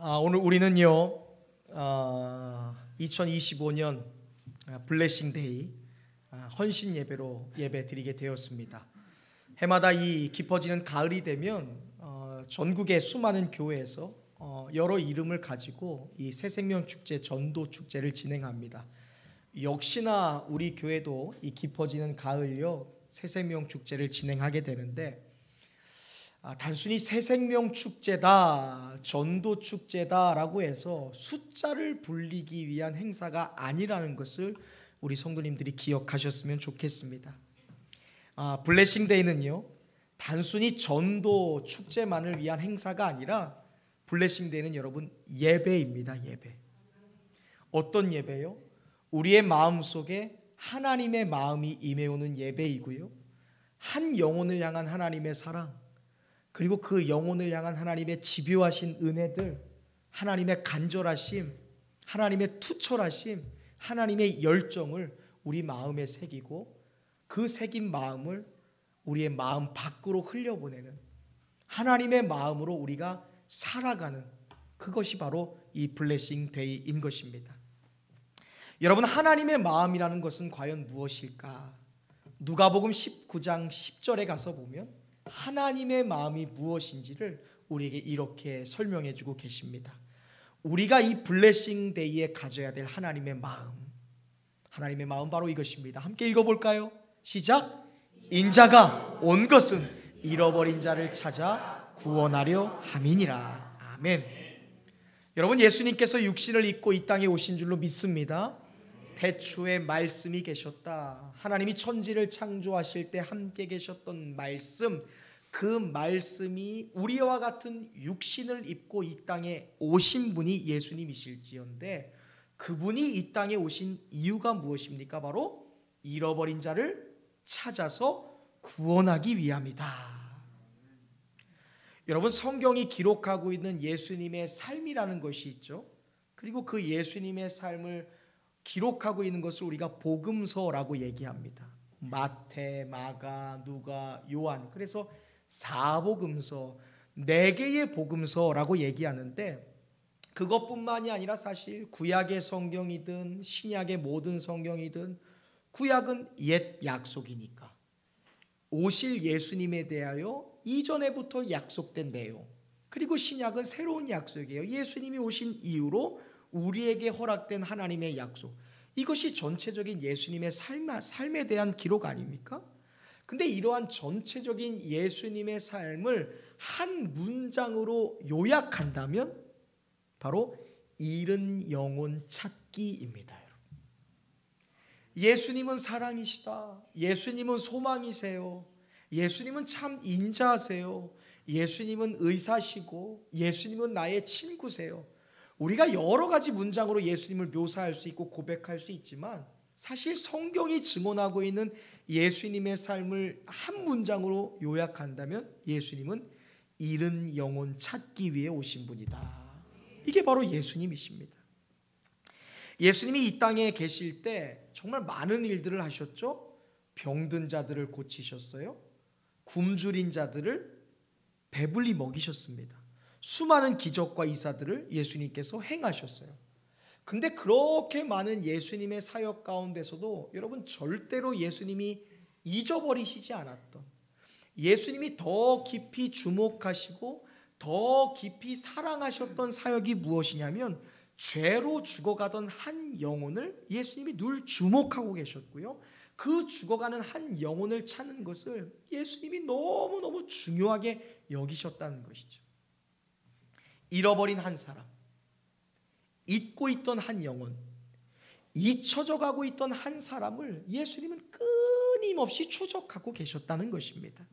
오늘 우리는요 2025년 블레싱 데이 헌신 예배로 예배 드리게 되었습니다. 해마다 이 깊어지는 가을이 되면 전국의 수많은 교회에서 여러 이름을 가지고 이 새생명 축제, 전도 축제를 진행합니다. 역시나 우리 교회도 이 깊어지는 가을요 새생명 축제를 진행하게 되는데, 단순히 새생명 축제다, 전도 축제다라고 해서 숫자를 불리기 위한 행사가 아니라는 것을 우리 성도님들이 기억하셨으면 좋겠습니다. 블레싱 데이는요 단순히 전도 축제만을 위한 행사가 아니라 블레싱 데이는 여러분 예배입니다. 예배. 어떤 예배요? 우리의 마음속에 하나님의 마음이 임해오는 예배이고요, 한 영혼을 향한 하나님의 사랑, 그리고 그 영혼을 향한 하나님의 집요하신 은혜들, 하나님의 간절하심, 하나님의 투철하심, 하나님의 열정을 우리 마음에 새기고 그 새긴 마음을 우리의 마음 밖으로 흘려보내는 하나님의 마음으로 우리가 살아가는, 그것이 바로 이 블레싱 데이인 것입니다. 여러분, 하나님의 마음이라는 것은 과연 무엇일까? 누가복음 19장 10절에 가서 보면 하나님의 마음이 무엇인지를 우리에게 이렇게 설명해 주고 계십니다. 우리가 이 블레싱 데이에 가져야 될 하나님의 마음, 하나님의 마음 바로 이것입니다. 함께 읽어볼까요? 시작. 인자가 온 것은 잃어버린 자를 찾아 구원하려 함이니라. 아멘. 여러분, 예수님께서 육신을 입고 이 땅에 오신 줄로 믿습니다. 태초에 말씀이 계셨다. 하나님이 천지를 창조하실 때 함께 계셨던 말씀, 그 말씀이 우리와 같은 육신을 입고 이 땅에 오신 분이 예수님이실지언데, 그분이 이 땅에 오신 이유가 무엇입니까? 바로 잃어버린 자를 찾아서 구원하기 위함이다. 여러분, 성경이 기록하고 있는 예수님의 삶이라는 것이 있죠. 그리고 그 예수님의 삶을 기록하고 있는 것을 우리가 복음서라고 얘기합니다. 마태, 마가, 누가, 요한, 그래서 4복음서, 4개의 복음서라고 얘기하는데, 그것뿐만이 아니라 사실 구약의 성경이든 신약의 모든 성경이든, 구약은 옛 약속이니까 오실 예수님에 대하여 이전에부터 약속된 내용, 그리고 신약은 새로운 약속이에요. 예수님이 오신 이후로 우리에게 허락된 하나님의 약속, 이것이 전체적인 예수님의 삶에 대한 기록 아닙니까? 근데 이러한 전체적인 예수님의 삶을 한 문장으로 요약한다면 바로 잃은 영혼 찾기입니다. 예수님은 사랑이시다. 예수님은 소망이세요. 예수님은 참 인자하세요. 예수님은 의사시고 예수님은 나의 친구세요. 우리가 여러 가지 문장으로 예수님을 묘사할 수 있고 고백할 수 있지만, 사실 성경이 증언하고 있는 예수님의 삶을 한 문장으로 요약한다면 예수님은 잃은 영혼 찾기 위해 오신 분이다. 이게 바로 예수님이십니다. 예수님이 이 땅에 계실 때 정말 많은 일들을 하셨죠. 병든 자들을 고치셨어요. 굶주린 자들을 배불리 먹이셨습니다. 수많은 기적과 이사들을 예수님께서 행하셨어요. 근데 그렇게 많은 예수님의 사역 가운데서도 여러분, 절대로 예수님이 잊어버리시지 않았던, 예수님이 더 깊이 주목하시고 더 깊이 사랑하셨던 사역이 무엇이냐면, 죄로 죽어가던 한 영혼을 예수님이 늘 주목하고 계셨고요, 그 죽어가는 한 영혼을 찾는 것을 예수님이 너무너무 중요하게 여기셨다는 것이죠. 잃어버린 한 사람, 잊고 있던 한 영혼, 잊혀져 가고 있던 한 사람을 예수님은 끊임없이 추적하고 계셨다는 것입니다.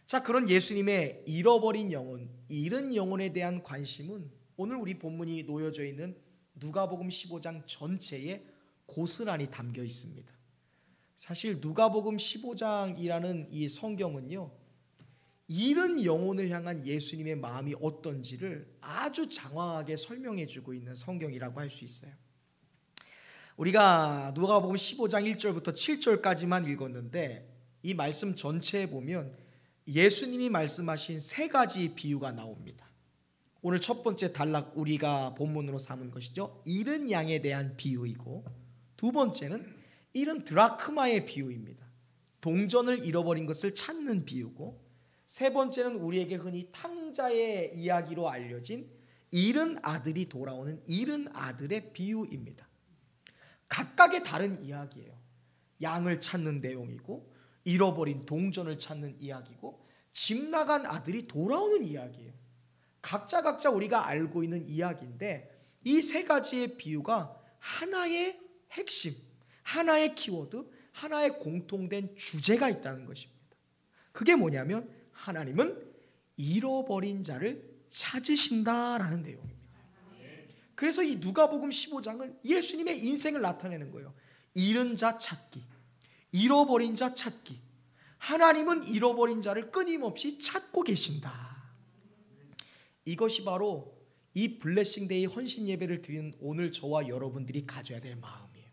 자, 그런 예수님의 잃어버린 영혼, 잃은 영혼에 대한 관심은 오늘 우리 본문이 놓여져 있는 누가복음 15장 전체에 고스란히 담겨 있습니다. 사실 누가복음 15장이라는 이 성경은요, 잃은 영혼을 향한 예수님의 마음이 어떤지를 아주 장황하게 설명해 주고 있는 성경이라고 할 수 있어요. 우리가 누가복음 15장 1절부터 7절까지만 읽었는데, 이 말씀 전체에 보면 예수님이 말씀하신 3가지 비유가 나옵니다. 오늘 첫 번째 단락 우리가 본문으로 삼은 것이죠. 잃은 양에 대한 비유이고, 두 번째는 잃은 드라크마의 비유입니다. 동전을 잃어버린 것을 찾는 비유고, 세 번째는 우리에게 흔히 탕자의 이야기로 알려진 잃은 아들이 돌아오는 잃은 아들의 비유입니다. 각각의 다른 이야기예요. 양을 찾는 내용이고, 잃어버린 동전을 찾는 이야기고, 집 나간 아들이 돌아오는 이야기예요. 각자 우리가 알고 있는 이야기인데, 이 세 가지의 비유가 하나의 핵심, 하나의 키워드, 하나의 공통된 주제가 있다는 것입니다. 그게 뭐냐면 하나님은 잃어버린 자를 찾으신다라는 내용입니다. 그래서 이 누가복음 15장은 예수님의 인생을 나타내는 거예요. 잃은 자 찾기, 잃어버린 자 찾기. 하나님은 잃어버린 자를 끊임없이 찾고 계신다. 이것이 바로 이 블레싱데이 헌신 예배를 드리는 오늘 저와 여러분들이 가져야 될 마음이에요.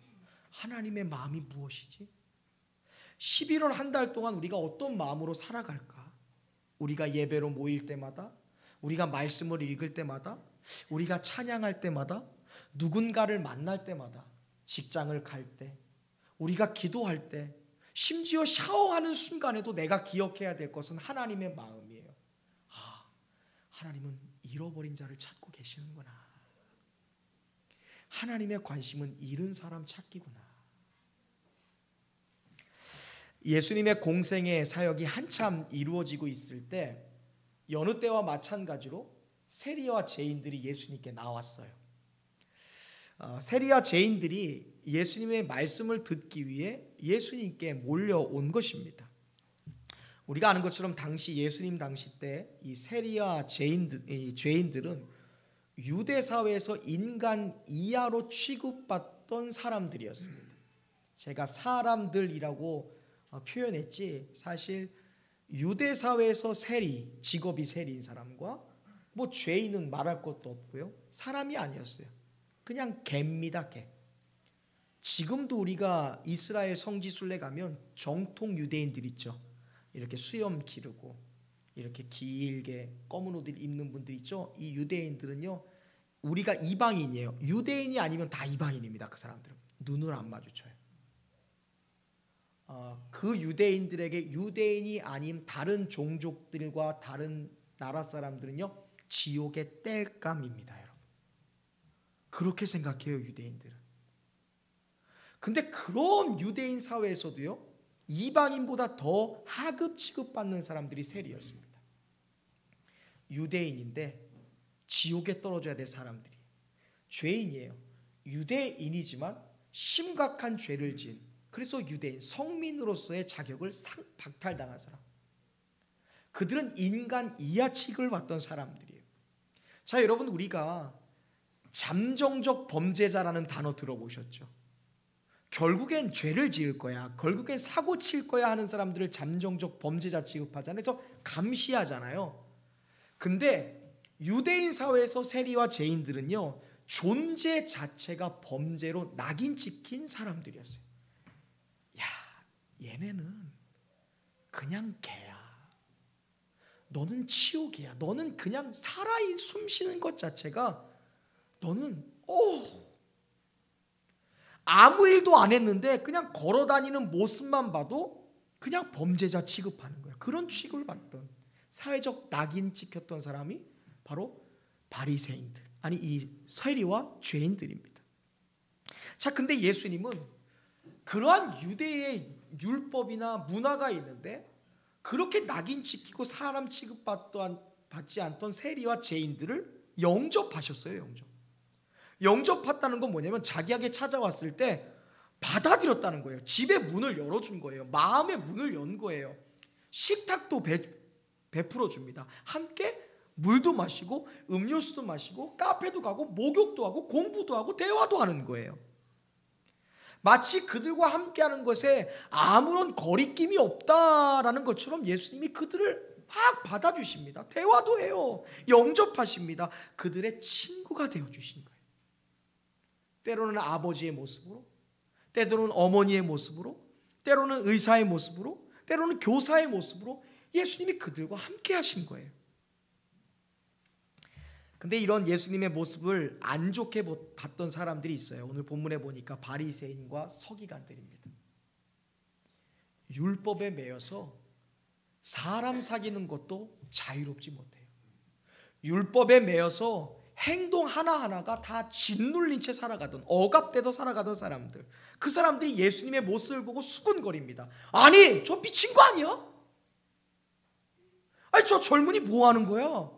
하나님의 마음이 무엇이지? 11월 한 달 동안 우리가 어떤 마음으로 살아갈까? 우리가 예배로 모일 때마다, 우리가 말씀을 읽을 때마다, 우리가 찬양할 때마다, 누군가를 만날 때마다, 직장을 갈 때, 우리가 기도할 때, 심지어 샤워하는 순간에도 내가 기억해야 될 것은 하나님의 마음이에요. 하나님은 잃어버린 자를 찾고 계시는구나. 하나님의 관심은 잃은 사람 찾기구나. 예수님의 공생의 사역이 한참 이루어지고 있을 때 여느 때와 마찬가지로 세리와 죄인들이 예수님께 나왔어요. 세리와 죄인들이 예수님의 말씀을 듣기 위해 예수님께 몰려온 것입니다. 우리가 아는 것처럼 당시 예수님 당시 때 이 세리와 죄인들은 유대 사회에서 인간 이하로 취급받던 사람들이었습니다. 제가 사람들이라고 표현했지, 사실 유대 사회에서 세리, 직업이 세리인 사람과 뭐 죄인은 말할 것도 없고요, 사람이 아니었어요. 그냥 개입니다, 개. 지금도 우리가 이스라엘 성지순례 가면 정통 유대인들 있죠. 이렇게 수염 기르고 이렇게 길게 검은 옷을 입는 분들 있죠. 이 유대인들은요, 우리가 이방인이에요. 유대인이 아니면 다 이방인입니다. 그 사람들은 눈을 안 마주쳐요. 그 유대인들에게 유대인이 아닌 다른 종족들과 다른 나라 사람들은요, 지옥의 땔감입니다, 여러분. 그렇게 생각해요, 유대인들은. 근데 그런 유대인 사회에서도요, 이방인보다 더 하급 취급받는 사람들이 세리였습니다. 유대인인데 지옥에 떨어져야 될 사람들이 죄인이에요. 유대인이지만 심각한 죄를 지은, 그래서 유대인, 성민으로서의 자격을 박탈당한 사람, 그들은 인간 이하 취급을 받던 사람들이에요. 자, 여러분, 우리가 잠정적 범죄자라는 단어 들어보셨죠? 결국엔 죄를 지을 거야, 결국엔 사고 칠 거야 하는 사람들을 잠정적 범죄자 취급하잖아요. 그래서 감시하잖아요. 근데 유대인 사회에서 세리와 죄인들은요, 존재 자체가 범죄로 낙인 찍힌 사람들이었어요. 야, 얘네는 그냥 개야. 너는 치욕이야. 너는 그냥 살아 숨 쉬는 것 자체가, 너는 아무 일도 안 했는데 그냥 걸어다니는 모습만 봐도 그냥 범죄자 취급하는 거야. 그런 취급을 받던, 사회적 낙인 찍혔던 사람이 바로 바리새인들, 아니 이 세리와 죄인들입니다. 자, 근데 예수님은 그러한 유대의 율법이나 문화가 있는데 그렇게 낙인 찍히고 사람 취급받지 않던 세리와 죄인들을 영접하셨어요. 영접했다는 건 뭐냐면 자기에게 찾아왔을 때 받아들였다는 거예요. 집의 문을 열어준 거예요. 마음의 문을 연 거예요. 식탁도 베풀어 줍니다. 함께 물도 마시고 음료수도 마시고 카페도 가고 목욕도 하고 공부도 하고 대화도 하는 거예요. 마치 그들과 함께하는 것에 아무런 거리낌이 없다라는 것처럼 예수님이 그들을 막 받아주십니다. 대화도 해요. 영접하십니다. 그들의 친구가 되어주신 거예요. 때로는 아버지의 모습으로, 때로는 어머니의 모습으로, 때로는 의사의 모습으로, 때로는 교사의 모습으로 예수님이 그들과 함께 하신 거예요. 근데 이런 예수님의 모습을 안 좋게 봤던 사람들이 있어요. 오늘 본문에 보니까 바리새인과 서기관들입니다. 율법에 매여서 사람 사귀는 것도 자유롭지 못해요. 율법에 매여서 행동 하나하나가 다 짓눌린 채 살아가던, 억압돼서 살아가던 사람들, 그 사람들이 예수님의 모습을 보고 수군거립니다. 아니, 저 미친 거 아니야? 아니, 저 젊은이 뭐 하는 거야?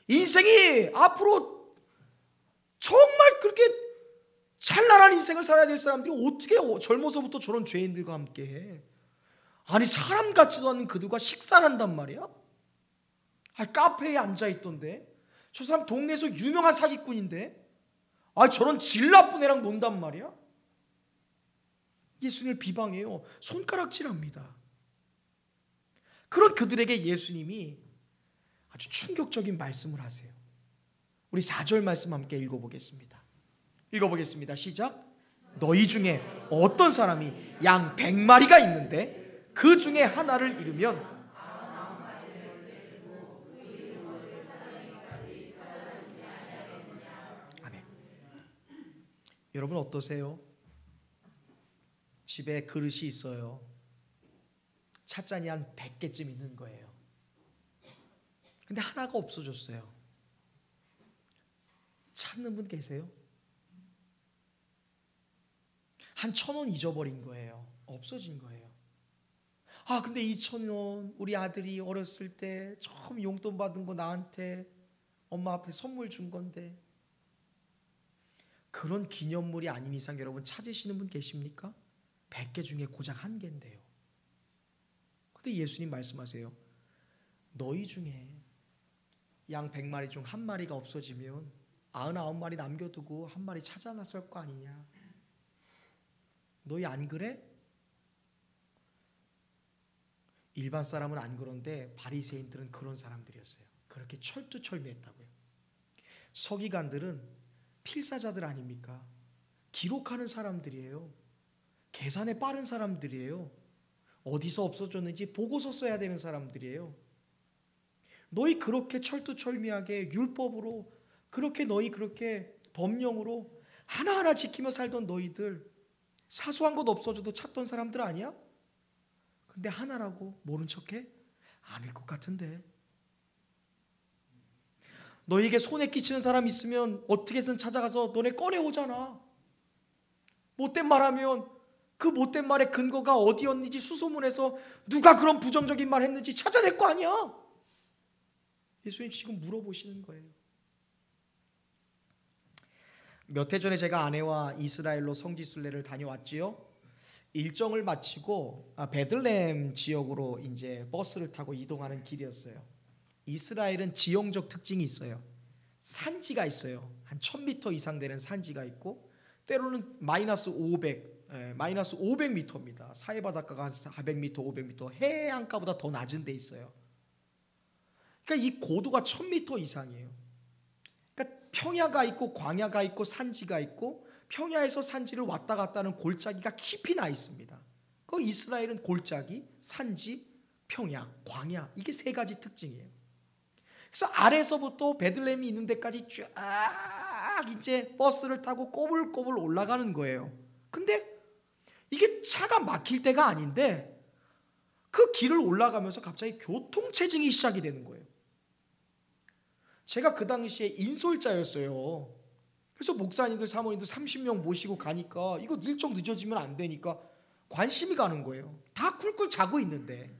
인생이 앞으로 정말 그렇게 찬란한 인생을 살아야 될 사람들이 어떻게 젊어서부터 저런 죄인들과 함께 해? 아니, 사람 같지도 않은 그들과 식사를 한단 말이야? 아니, 카페에 앉아있던데, 저 사람 동네에서 유명한 사기꾼인데, 아니, 저런 질 나쁜 애랑 논단 말이야? 예수님을 비방해요. 손가락질합니다. 그런 그들에게 예수님이 아주 충격적인 말씀을 하세요. 우리 4절 말씀 함께 읽어보겠습니다. 시작. 너희 중에 어떤 사람이 양 100마리가 있는데 그 중에 하나를 잃으면, 아멘. 여러분 어떠세요? 집에 그릇이 있어요. 찻잔이 한 100개쯤 있는 거예요. 근데 하나가 없어졌어요. 찾는 분 계세요? 한 1,000원 잊어버린 거예요. 없어진 거예요. 아, 근데 2,000원 우리 아들이 어렸을 때 처음 용돈 받은 거 나한테 엄마 앞에 선물 준 건데, 그런 기념물이 아닌 이상 여러분 찾으시는 분 계십니까? 100개 중에 고작 1개인데요. 근데 예수님 말씀하세요. 너희 중에 양 100마리 중 1마리가 없어지면 99마리 남겨두고 1마리 찾아놨을 거 아니냐. 너희 안 그래? 일반 사람은 안 그런데 바리새인들은 그런 사람들이었어요. 그렇게 철두철미했다고요. 서기관들은 필사자들 아닙니까? 기록하는 사람들이에요. 계산에 빠른 사람들이에요. 어디서 없어졌는지 보고서 써야 되는 사람들이에요. 너희 그렇게 철두철미하게 율법으로 그렇게 법령으로 하나하나 지키며 살던 너희들, 사소한 것 없어져도 찾던 사람들 아니야? 근데 하나라고 모른 척해? 아닐 것 같은데. 너희에게 손에 끼치는 사람 있으면 어떻게든 찾아가서 너네 꺼내오잖아. 못된 말하면 그 못된 말의 근거가 어디였는지 수소문해서 누가 그런 부정적인 말 했는지 찾아낼 거 아니야. 예수님 지금 물어보시는 거예요. 몇 해 전에 제가 아내와 이스라엘로 성지순례를 다녀왔지요. 일정을 마치고 베들레헴 지역으로 이제 버스를 타고 이동하는 길이었어요. 이스라엘은 지형적 특징이 있어요. 산지가 있어요. 한 1000m 이상 되는 산지가 있고, 때로는 마이너스 500m입니다. 사해바닷가가 한 400m, 500m, 해안가보다 더 낮은 데 있어요. 그러니까 이 고도가 1000m 이상이에요. 그러니까 평야가 있고 광야가 있고 산지가 있고, 평야에서 산지를 왔다 갔다 하는 골짜기가 깊이 나 있습니다. 그 이스라엘은 골짜기, 산지, 평야, 광야, 이게 세 가지 특징이에요. 그래서 아래서부터 베들레헴이 있는 데까지 쫙 이제 버스를 타고 꼬불꼬불 올라가는 거예요. 근데 이게 차가 막힐 때가 아닌데 그 길을 올라가면서 갑자기 교통체증이 시작이 되는 거예요. 제가 그 당시에 인솔자였어요. 그래서 목사님들, 사모님들 30명 모시고 가니까 이거 일정 늦어지면 안 되니까 관심이 가는 거예요. 다 쿨쿨 자고 있는데.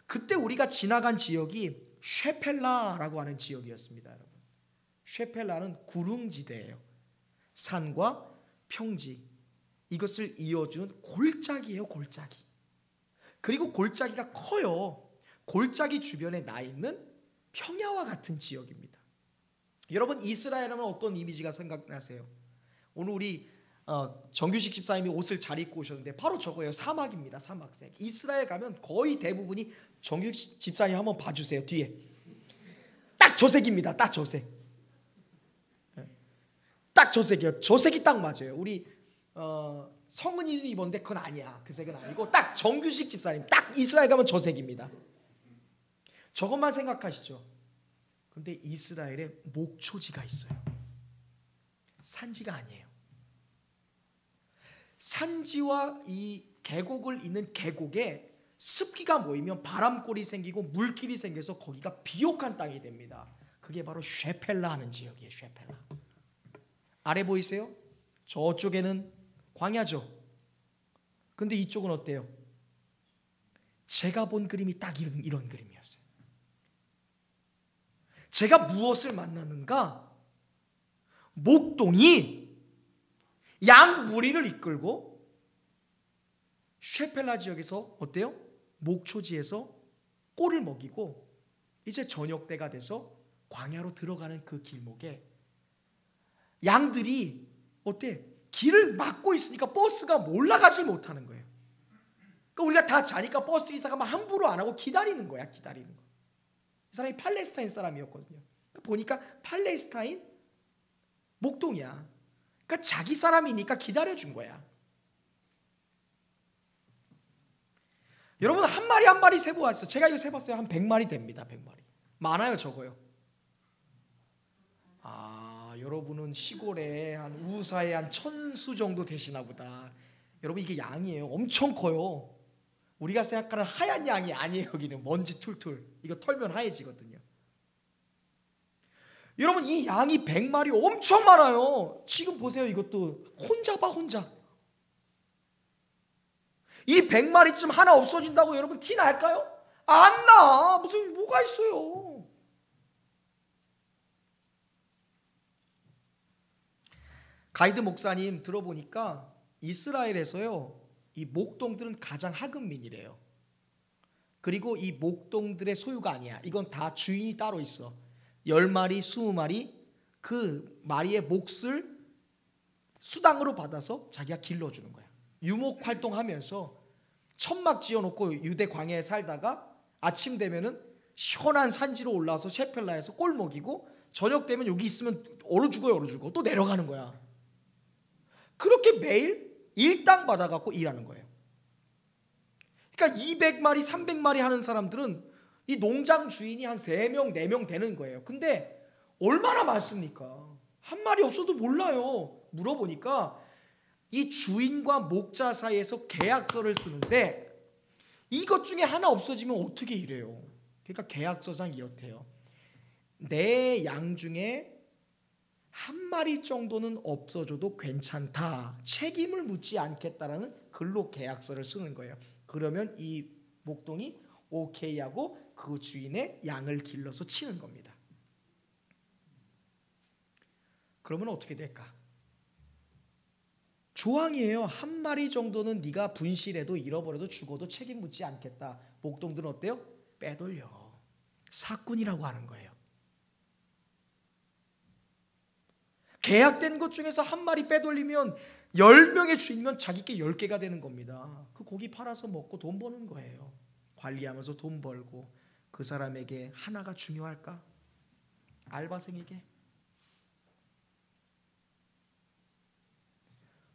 그때 우리가 지나간 지역이 쉐펠라라고 하는 지역이었습니다. 여러분, 쉐펠라는 구릉지대예요. 산과 평지, 이것을 이어주는 골짜기예요. 골짜기. 그리고 골짜기가 커요. 골짜기 주변에 나 있는 평야와 같은 지역입니다. 여러분, 이스라엘 하면 어떤 이미지가 생각나세요? 오늘 우리 정규식 집사님이 옷을 잘 입고 오셨는데 바로 저거예요. 사막입니다. 사막색. 이스라엘 가면 거의 대부분이, 정규식 집사님 한번 봐주세요. 뒤에 딱 저 색입니다. 딱 저 색. 딱 저 색이에요. 저 색이 딱 맞아요. 우리 성은이도 입었는데 그건 아니야. 그 색은 아니고 딱 정규식 집사님 딱 이스라엘 가면 저 색입니다. 저것만 생각하시죠. 근데 이스라엘에 목초지가 있어요. 산지가 아니에요. 산지와 이 계곡을 잇는 계곡에 습기가 모이면 바람골이 생기고 물길이 생겨서 거기가 비옥한 땅이 됩니다. 그게 바로 쉐펠라 하는 지역이에요. 쉐펠라. 아래 보이세요? 저쪽에는 광야죠. 근데 이쪽은 어때요? 제가 본 그림이 딱 이런 그림이었어요. 제가 무엇을 만났는가? 목동이 양 무리를 이끌고 쉐펠라 지역에서 어때요? 목초지에서 꼴을 먹이고 이제 저녁 때가 돼서 광야로 들어가는 그 길목에 양들이 어때? 길을 막고 있으니까 버스가 올라가지 못하는 거예요. 그러니까 우리가 다 자니까 버스 기사가 막 함부로 안 하고 기다리는 거야. 기다리는 거. 이 사람이 팔레스타인 사람이었거든요. 그러니까 보니까 팔레스타인 목동이야. 그러니까 자기 사람이니까 기다려준 거야. 여러분 한 마리 한 마리 세보았어요. 제가 이거 세봤어요. 한 100마리 됩니다. 100마리. 많아요, 적어요? 여러분은 시골에 한 우사에 한 1000수 정도 되시나 보다. 여러분 이게 양이에요. 엄청 커요. 우리가 생각하는 하얀 양이 아니에요. 여기는 먼지 툴툴. 이거 털면 하얘지거든요. 여러분 이 양이 100마리 엄청 많아요. 지금 보세요. 이것도 혼자 봐, 혼자. 이 100마리쯤 하나 없어진다고 여러분 티 날까요? 안 나. 무슨 뭐가 있어요. 가이드 목사님 들어보니까 이스라엘에서요, 이 목동들은 가장 하급민이래요. 그리고 이 목동들의 소유가 아니야. 이건 다 주인이 따로 있어. 10마리, 20마리 그 마리의 몫을 수당으로 받아서 자기가 길러주는 거야. 유목 활동하면서 천막 지어놓고 유대 광야에 살다가 아침 되면은 시원한 산지로 올라와서 셰펠라에서 꼴 먹이고 저녁 되면 여기 있으면 얼어 죽어 또 내려가는 거야. 그렇게 매일 일당 받아갖고 일하는 거예요. 그러니까 200마리 300마리 하는 사람들은 이 농장 주인이 한 3명 4명 되는 거예요. 근데 얼마나 많습니까? 한 마리 없어도 몰라요. 물어보니까 이 주인과 목자 사이에서 계약서를 쓰는데 이것 중에 하나 없어지면 어떻게 일해요? 그러니까 계약서상 이렇대요. 내 양 중에 한 마리 정도는 없어져도 괜찮다. 책임을 묻지 않겠다라는 근로 계약서를 쓰는 거예요. 그러면 이 목동이 오케이 하고 그 주인의 양을 길러서 치는 겁니다. 그러면 어떻게 될까? 조항이에요. 한 마리 정도는 네가 분실해도 잃어버려도 죽어도 책임 묻지 않겠다. 목동들은 어때요? 빼돌려. 사꾼이라고 하는 거예요. 계약된 것 중에서 한 마리 빼돌리면 10명의 주인이면 자기께 10개가 되는 겁니다. 그 고기 팔아서 먹고 돈 버는 거예요. 관리하면서 돈 벌고. 그 사람에게 하나가 중요할까? 알바생에게?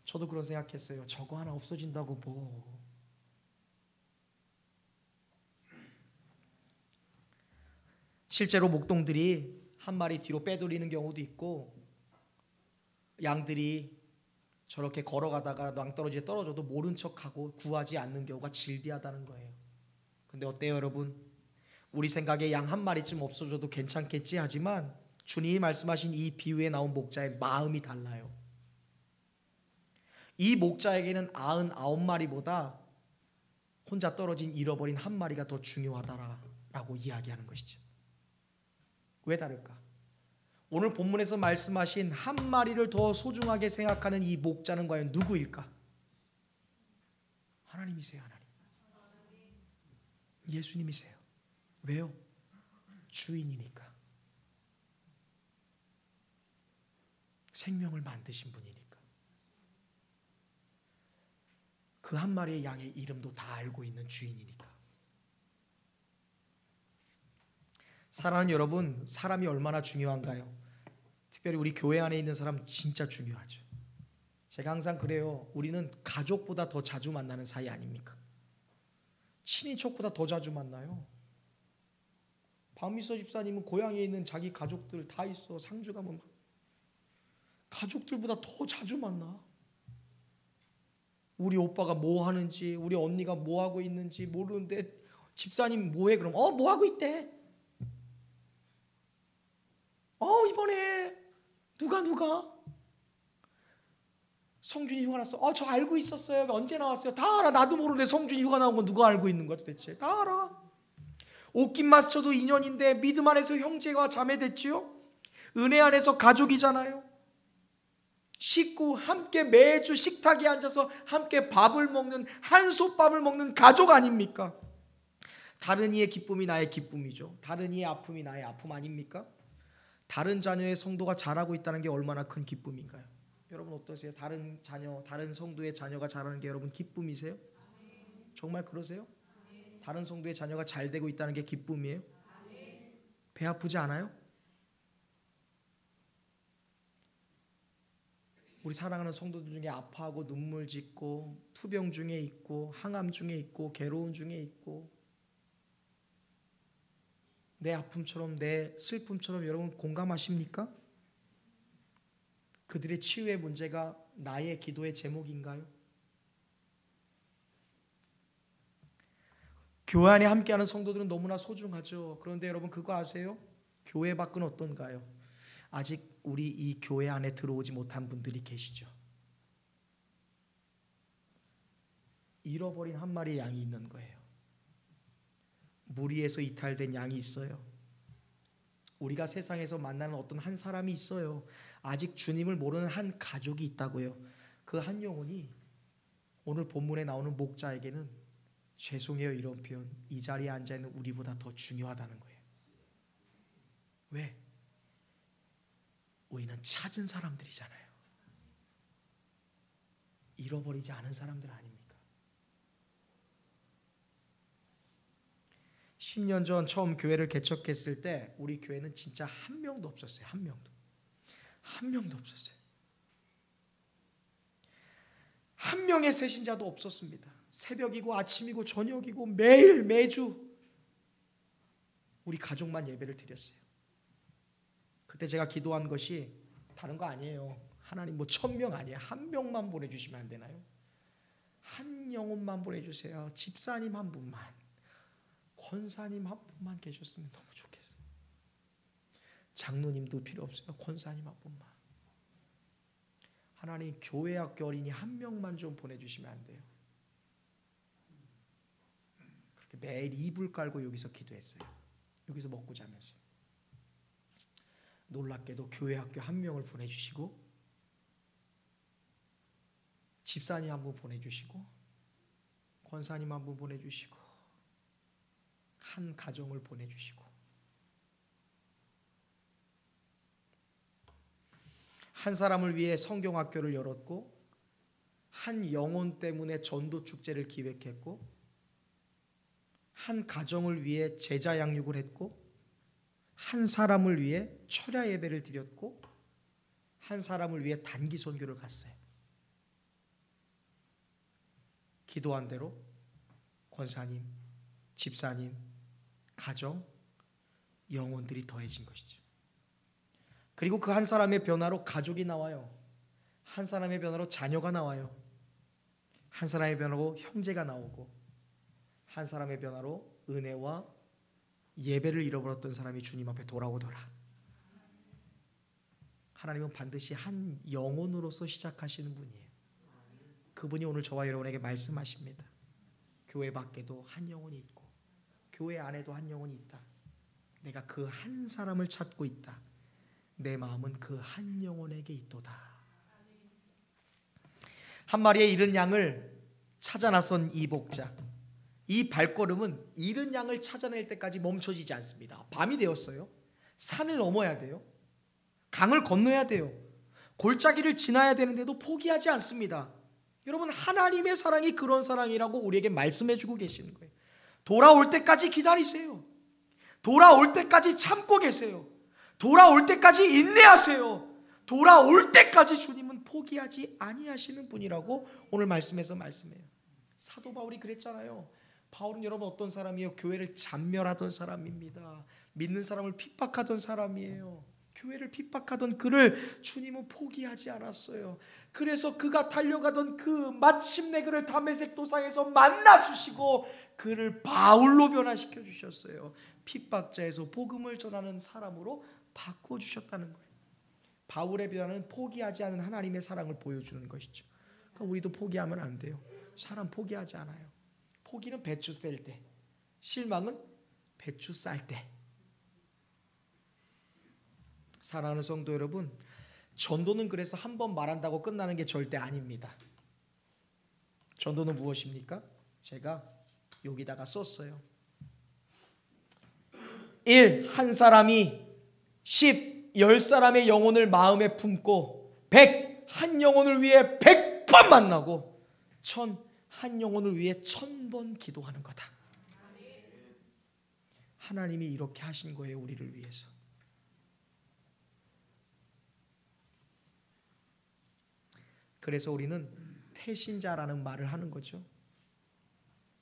저도 그런 생각했어요. 저거 하나 없어진다고 뭐. 실제로 목동들이 한 마리 뒤로 빼돌리는 경우도 있고, 양들이 저렇게 걸어가다가 낭떠러지에 떨어져도 모른 척하고 구하지 않는 경우가 질비하다는 거예요. 근데 어때요, 여러분? 우리 생각에 양 한 마리쯤 없어져도 괜찮겠지 하지만 주님이 말씀하신 이 비유에 나온 목자의 마음이 달라요. 이 목자에게는 99마리보다 혼자 떨어진 잃어버린 한 마리가 더 중요하다라고 이야기하는 것이죠. 왜 다를까? 오늘 본문에서 말씀하신 한 마리를 더 소중하게 생각하는 이 목자는 과연 누구일까? 하나님이세요. 하나님. 예수님이세요. 왜요? 주인이니까. 생명을 만드신 분이니까. 그 한 마리의 양의 이름도 다 알고 있는 주인이니까. 사랑하는 여러분, 사람이 얼마나 중요한가요? 특별히 우리 교회 안에 있는 사람 진짜 중요하죠. 제가 항상 그래요. 우리는 가족보다 더 자주 만나는 사이 아닙니까? 친인척보다 더 자주 만나요. 박미서 집사님은 고향에 있는 자기 가족들 다 있어. 상주 가면 가족들보다 더 자주 만나. 우리 오빠가 뭐 하는지, 우리 언니가 뭐 하고 있는지 모르는데 집사님 뭐해? 그럼 뭐 하고 있대? 이번에 누가 성준이 휴가 났어. 저 알고 있었어요. 언제 나왔어요? 다 알아. 나도 모르는데 성준이 휴가 나온 건 누가 알고 있는 거야 도대체? 다 알아. 옷깃 마스터도 인연인데 믿음 안에서 형제와 자매 됐지요. 은혜 안에서 가족이잖아요. 식구 함께 매주 식탁에 앉아서 함께 밥을 먹는, 한솥밥을 먹는 가족 아닙니까? 다른 이의 기쁨이 나의 기쁨이죠. 다른 이의 아픔이 나의 아픔 아닙니까? 다른 자녀의 성도가 자라고 있다는 게 얼마나 큰 기쁨인가요? 여러분 어떠세요? 다른 자녀, 다른 성도의 자녀가 자라는 게 여러분 기쁨이세요? 정말 그러세요? 다른 성도의 자녀가 잘 되고 있다는 게 기쁨이에요? 배 아프지 않아요? 우리 사랑하는 성도들 중에 아파하고 눈물 짓고 투병 중에 있고 항암 중에 있고 괴로운 중에 있고 내 아픔처럼 내 슬픔처럼 여러분 공감하십니까? 그들의 치유의 문제가 나의 기도의 제목인가요? 교회 안에 함께하는 성도들은 너무나 소중하죠. 그런데 여러분 그거 아세요? 교회 밖은 어떤가요? 아직 우리 이 교회 안에 들어오지 못한 분들이 계시죠. 잃어버린 한 마리의 양이 있는 거예요. 무리에서 이탈된 양이 있어요. 우리가 세상에서 만나는 어떤 한 사람이 있어요. 아직 주님을 모르는 한 가족이 있다고요. 그 한 영혼이 오늘 본문에 나오는 목자에게는 죄송해요 이런 표현, 이 자리에 앉아있는 우리보다 더 중요하다는 거예요. 왜? 우리는 찾은 사람들이잖아요. 잃어버리지 않은 사람들 아닙니까? 10년 전 처음 교회를 개척했을 때 우리 교회는 진짜 한 명도 없었어요. 한 명도 없었어요. 한 명의 새신자도 없었습니다. 새벽이고 아침이고 저녁이고 매일 매주 우리 가족만 예배를 드렸어요. 그때 제가 기도한 것이 다른 거 아니에요. 하나님 1000명 아니에요. 한 명만 보내주시면 안 되나요? 한 영혼만 보내주세요. 집사님 한 분만, 권사님 한 분만 계셨으면 너무 좋겠어요. 장로님도 필요 없어요. 권사님 한 분만. 하나님 교회 학교 어린이 한 명만 좀 보내주시면 안 돼요? 그렇게 매일 이불 깔고 여기서 기도했어요. 여기서 먹고 자면서. 놀랍게도 교회 학교 한 명을 보내주시고 집사님 한 분 보내주시고 권사님 한 분 보내주시고 한 가정을 보내주시고 한 사람을 위해 성경학교를 열었고 한 영혼 때문에 전도 축제를 기획했고 한 가정을 위해 제자 양육을 했고 한 사람을 위해 철야 예배를 드렸고 한 사람을 위해 단기 선교를 갔어요. 기도한 대로 권사님, 집사님, 가정, 영혼들이 더해진 것이죠. 그리고 그 한 사람의 변화로 가족이 나와요. 한 사람의 변화로 자녀가 나와요. 한 사람의 변화로 형제가 나오고 한 사람의 변화로 은혜와 예배를 잃어버렸던 사람이 주님 앞에 돌아오더라. 하나님은 반드시 한 영혼으로서 시작하시는 분이에요. 그분이 오늘 저와 여러분에게 말씀하십니다. 교회 밖에도 한 영혼이 있고 교회 안에도 한 영혼이 있다. 내가 그 한 사람을 찾고 있다. 내 마음은 그 한 영혼에게 있도다. 한 마리의 잃은 양을 찾아 나선 이 목자, 이 발걸음은 잃은 양을 찾아낼 때까지 멈춰지지 않습니다. 밤이 되었어요. 산을 넘어야 돼요. 강을 건너야 돼요. 골짜기를 지나야 되는데도 포기하지 않습니다. 여러분 하나님의 사랑이 그런 사랑이라고 우리에게 말씀해주고 계시는 거예요. 돌아올 때까지 기다리세요. 돌아올 때까지 참고 계세요. 돌아올 때까지 인내하세요. 돌아올 때까지 주님은 포기하지 아니하시는 분이라고 오늘 말씀에서 말씀해요. 사도 바울이 그랬잖아요. 바울은 여러분 어떤 사람이에요? 교회를 잔멸하던 사람입니다. 믿는 사람을 핍박하던 사람이에요. 교회를 핍박하던 그를 주님은 포기하지 않았어요. 그래서 그가 달려가던 마침내 그를 다메섹 도상에서 만나 주시고 그를 바울로 변화시켜 주셨어요. 핍박자에서 복음을 전하는 사람으로 바꾸어 주셨다는 거예요. 바울의 변화는 포기하지 않은 하나님의 사랑을 보여주는 것이죠. 그러니까 우리도 포기하면 안 돼요. 사람 포기하지 않아요. 포기는 배추 셀 때, 실망은 배추 쌀 때. 사랑하는 성도 여러분, 전도는 그래서 한 번 말한다고 끝나는 게 절대 아닙니다. 전도는 무엇입니까? 제가 여기다가 썼어요. 1. 한 사람이 10, 10사람의 영혼을 마음에 품고 100, 한 영혼을 위해 100번 만나고 1000, 한 영혼을 위해 1000번 기도하는 거다. 하나님이 이렇게 하신 거예요, 우리를 위해서. 그래서 우리는 태신자라는 말을 하는 거죠.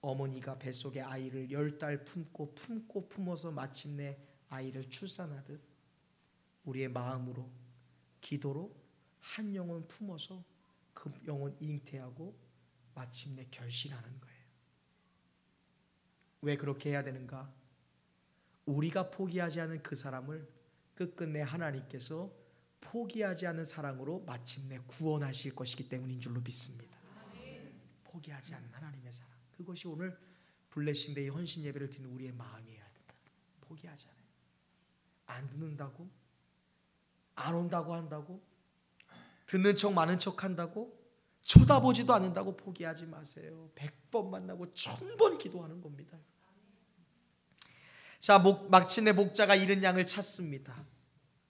어머니가 뱃속에 아이를 10달 품고 품어서 마침내 아이를 출산하듯 우리의 마음으로, 기도로 한 영혼 품어서 그 영혼 잉태하고 마침내 결실하는 거예요. 왜 그렇게 해야 되는가? 우리가 포기하지 않은 그 사람을 끝끝내 하나님께서 포기하지 않는 사랑으로 마침내 구원하실 것이기 때문인 줄로 믿습니다. 포기하지 않는 하나님의 사랑, 그것이 오늘 블레싱데이 헌신 예배를 드리는 우리의 마음이어야 된다. 포기하지 않아요. 안 듣는다고, 안 온다고 한다고, 듣는 척 많은 척 한다고, 쳐다보지도 않는다고 포기하지 마세요. 100번 만나고 1000번 기도하는 겁니다. 자, 마침내 목자가 잃은 양을 찾습니다.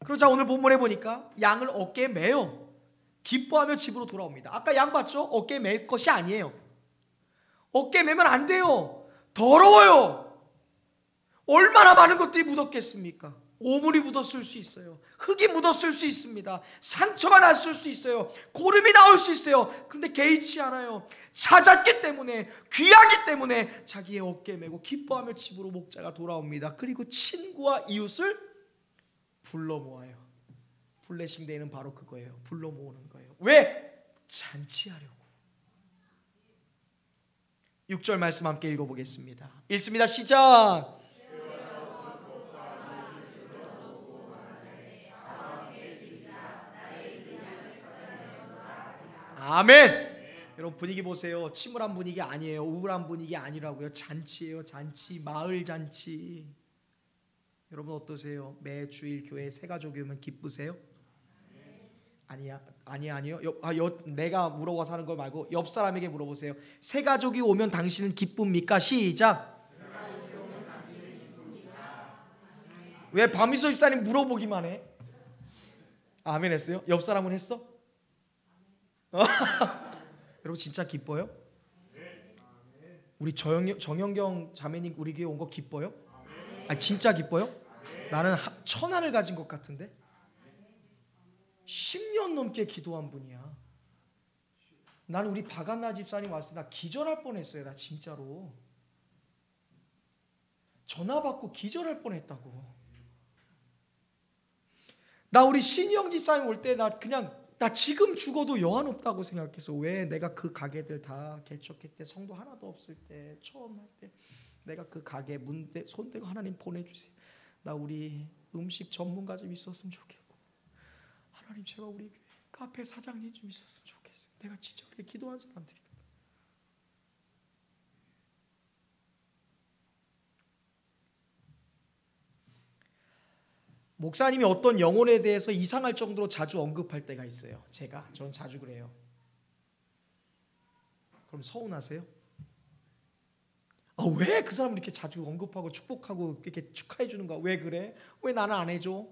그러자 오늘 본문에 보니까 양을 어깨에 매요. 기뻐하며 집으로 돌아옵니다. 아까 양 봤죠? 어깨에 맬 것이 아니에요. 어깨에 매면 안 돼요. 더러워요. 얼마나 많은 것들이 묻었겠습니까? 오물이 묻었을 수 있어요. 흙이 묻었을 수 있습니다. 상처가 났을 수 있어요. 고름이 나올 수 있어요. 그런데 개의치 않아요. 찾았기 때문에, 귀하기 때문에 자기의 어깨에 메고 기뻐하며 집으로 목자가 돌아옵니다. 그리고 친구와 이웃을 불러 모아요. 블레싱데이는 바로 그거예요. 불러 모으는 거예요. 왜? 잔치하려고. 6절 말씀 함께 읽어보겠습니다. 읽습니다. 시작. 아멘. 여러분 분위기 보세요. 침울한 분위기 아니에요. 우울한 분위기 아니라고요. 잔치예요. 잔치. 마을 잔치. 여러분 어떠세요? 매주일 교회 새가족이 오면 기쁘세요? 아니요. 내가 물어봐서 하는 거 말고 옆 사람에게 물어보세요. 새가족이 오면 당신은 기쁩니까? 시작. 왜 밤이소 집사님 물어보기만 해? 아멘 했어요? 옆 사람은 했어? 여러분 진짜 기뻐요? 우리 정영경 자매님 우리 교회 온 거 기뻐요? 진짜 기뻐요? 나는 천안을 가진 것 같은데 10년 넘게 기도한 분이야. 나는 우리 박한나 집사님 왔을 때 나 기절할 뻔했어요. 나 진짜로 전화 받고 기절할 뻔했다고. 나 우리 신영 집사님 올 때 나 지금 죽어도 여한 없다고 생각해서, 왜 내가 그 가게들 다 개척할 때 성도 하나도 없을 때 처음 할 때 내가 그 가게 문대 손대고 하나님 보내주세요. 나 우리 음식 전문가 좀 있었으면 좋겠고, 하나님 제발 우리 교회 카페 사장님 좀 있었으면 좋겠어요. 내가 진짜 그렇게 기도한 사람들이다. 목사님이 어떤 영혼에 대해서 이상할 정도로 자주 언급할 때가 있어요. 저는 자주 그래요. 그럼 서운하세요? 왜 그 사람을 이렇게 자주 언급하고 축복하고 이렇게 축하해 주는가? 왜 그래? 왜 나는 안 해줘?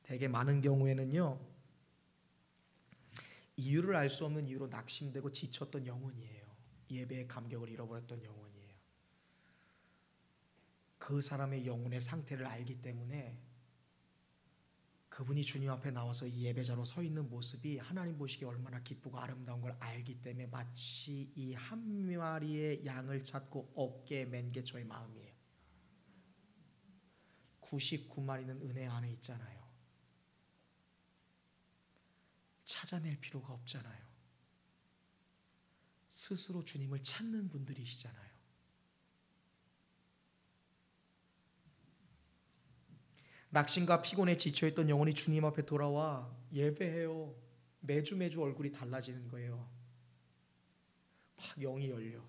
되게 많은 경우에는요, 이유를 알 수 없는 이유로 낙심되고 지쳤던 영혼이에요. 예배의 감격을 잃어버렸던 영혼이에요. 그 사람의 영혼의 상태를 알기 때문에 그분이 주님 앞에 나와서 이 예배자로 서 있는 모습이 하나님 보시기에 얼마나 기쁘고 아름다운 걸 알기 때문에 마치 이 한 마리의 양을 찾고 어깨에 맨 게 저의 마음이에요. 99마리는 은혜 안에 있잖아요. 찾아낼 필요가 없잖아요. 스스로 주님을 찾는 분들이시잖아요. 낙심과 피곤에 지쳐있던 영혼이 주님 앞에 돌아와 예배해요. 매주 얼굴이 달라지는 거예요. 막 영이 열려.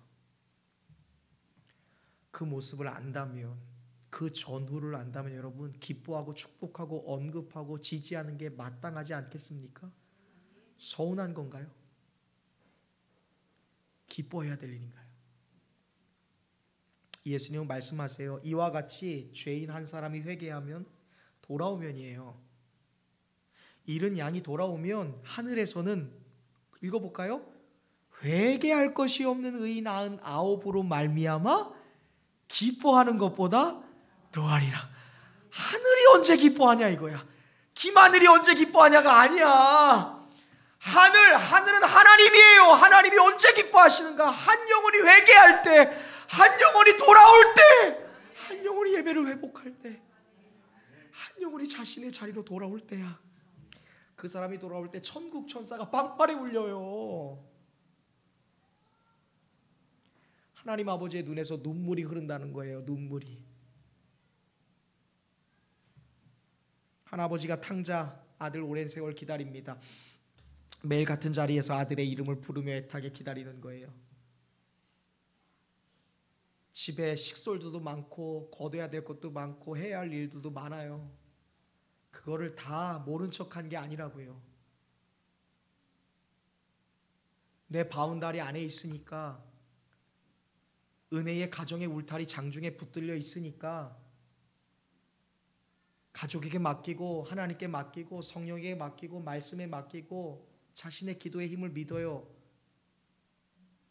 그 모습을 안다면, 그 전후를 안다면 여러분 기뻐하고 축복하고 언급하고 지지하는 게 마땅하지 않겠습니까? 서운한 건가요? 기뻐해야 될 일인가요? 예수님은 말씀하세요. 이와 같이 죄인 한 사람이 회개하면 돌아오면이에요. 잃은 양이 돌아오면 하늘에서는 읽어볼까요? 회개할 것이 없는 의인 99으로 말미암아 기뻐하는 것보다 더하리라. 하늘이 언제 기뻐하냐 이거야. 김하늘이 언제 기뻐하냐가 아니야. 하늘은 하나님이에요. 하나님이 언제 기뻐하시는가? 한 영혼이 회개할 때, 한 영혼이 돌아올 때, 한 영혼이 예배를 회복할 때, 한 영혼이 자신의 자리로 돌아올 때야. 그 사람이 돌아올 때 천국 천사가 빵빠레 울려요. 하나님 아버지의 눈에서 눈물이 흐른다는 거예요. 눈물이. 한 아버지가 탕자 아들 오랜 세월 기다립니다. 매일 같은 자리에서 아들의 이름을 부르며 애타게 기다리는 거예요. 집에 식솔들도 많고 거둬야 될 것도 많고 해야 할 일들도 많아요. 그거를 다 모른 척한 게 아니라고요. 내 바운다리 안에 있으니까, 은혜의 가정의 울타리 장중에 붙들려 있으니까 가족에게 맡기고 하나님께 맡기고 성령에게 맡기고 말씀에 맡기고 자신의 기도의 힘을 믿어요.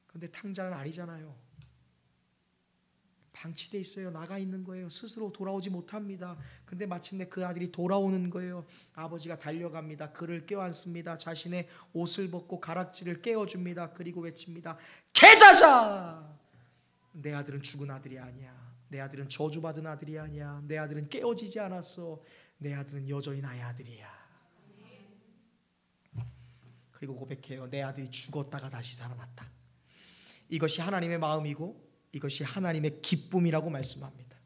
그런데 탕자는 아니잖아요. 방치돼 있어요. 나가 있는 거예요. 스스로 돌아오지 못합니다. 근데 마침내 그 아들이 돌아오는 거예요. 아버지가 달려갑니다. 그를 껴안습니다. 자신의 옷을 벗고 가락지를 깨워줍니다. 그리고 외칩니다. 계자자! 내 아들은 죽은 아들이 아니야. 내 아들은 저주받은 아들이 아니야. 내 아들은 깨어지지 않았어. 내 아들은 여전히 나의 아들이야. 그리고 고백해요. 내 아들이 죽었다가 다시 살아났다. 이것이 하나님의 마음이고 이것이 하나님의 기쁨이라고 말씀합니다.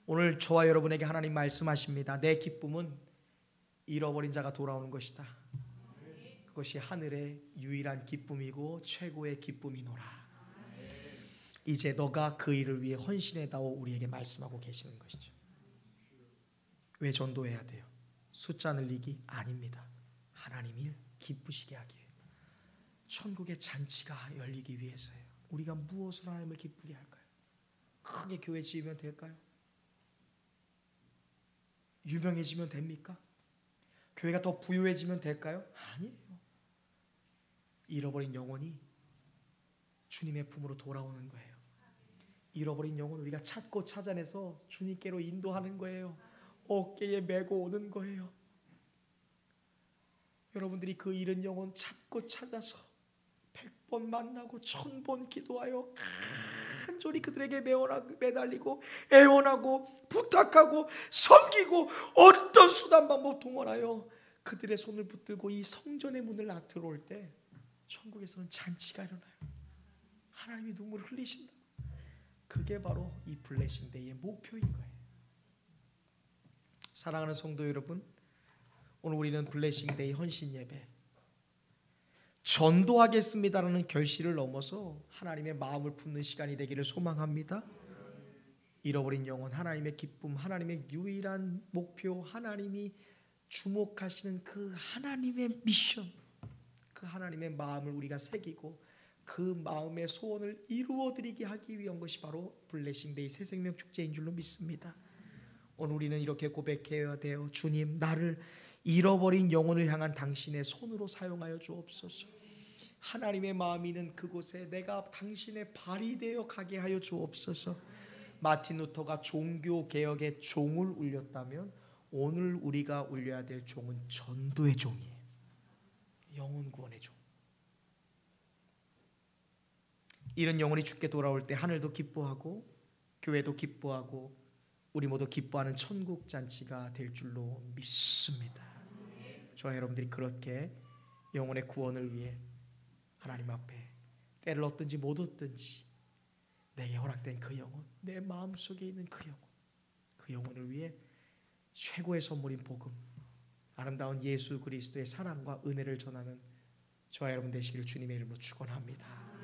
오늘 저와 여러분에게 하나님 말씀하십니다. 내 기쁨은 잃어버린 자가 돌아오는 것이다. 그것이 하늘의 유일한 기쁨이고 최고의 기쁨이노라. 이제 너가 그 일을 위해 헌신해다오 우리에게 말씀하고 계시는 것이죠. 왜 전도해야 돼요? 숫자 늘리기? 아닙니다. 하나님이 기쁘시게 하기 위해, 천국의 잔치가 열리기 위해서예요. 우리가 무엇으로 하나님을 기쁘게 할까요? 크게 교회 지으면 될까요? 유명해지면 됩니까? 교회가 더 부유해지면 될까요? 아니에요. 잃어버린 영혼이 주님의 품으로 돌아오는 거예요. 잃어버린 영혼 우리가 찾고 찾아내서 주님께로 인도하는 거예요. 어깨에 메고 오는 거예요. 여러분들이 그 잃은 영혼 찾고 찾아서 100번 만나고 1000번 기도하여 간절히 그들에게 매달리고 애원하고 부탁하고 섬기고 어떤 수단 방법 동원하여 그들의 손을 붙들고 이 성전의 문을 들어올 때 천국에서는 잔치가 일어나요. 하나님이 눈물을 흘리신다. 그게 바로 이 블레싱 데이의 목표인 거예요. 사랑하는 성도 여러분, 오늘 우리는 블레싱 데이 헌신 예배, 전도하겠습니다라는 결실을 넘어서 하나님의 마음을 품는 시간이 되기를 소망합니다. 잃어버린 영혼, 하나님의 기쁨, 하나님의 유일한 목표, 하나님이 주목하시는 그 하나님의 미션, 그 하나님의 마음을 우리가 새기고 그 마음의 소원을 이루어드리게 하기 위한 것이 바로 블레싱 데이 새생명 축제인 줄로 믿습니다. 오늘 우리는 이렇게 고백해야 돼요. 주님, 나를 잃어버린 영혼을 향한 당신의 손으로 사용하여 주옵소서. 하나님의 마음이 있는 그곳에 내가 당신의 발이 되어 가게 하여 주옵소서. 마틴 루터가 종교 개혁의 종을 울렸다면 오늘 우리가 울려야 될 종은 전도의 종이에요. 영혼 구원의 종. 이런 영혼이 주께 돌아올 때 하늘도 기뻐하고 교회도 기뻐하고 우리 모두 기뻐하는 천국 잔치가 될 줄로 믿습니다. 저와 여러분들이 그렇게 영혼의 구원을 위해 하나님 앞에 때를 얻든지 못 얻든지 내게 허락된 그 영혼, 내 마음속에 있는 그 영혼을 위해 최고의 선물인 복음, 아름다운 예수 그리스도의 사랑과 은혜를 전하는 저와 여러분 되시기를 주님의 이름으로 축원합니다.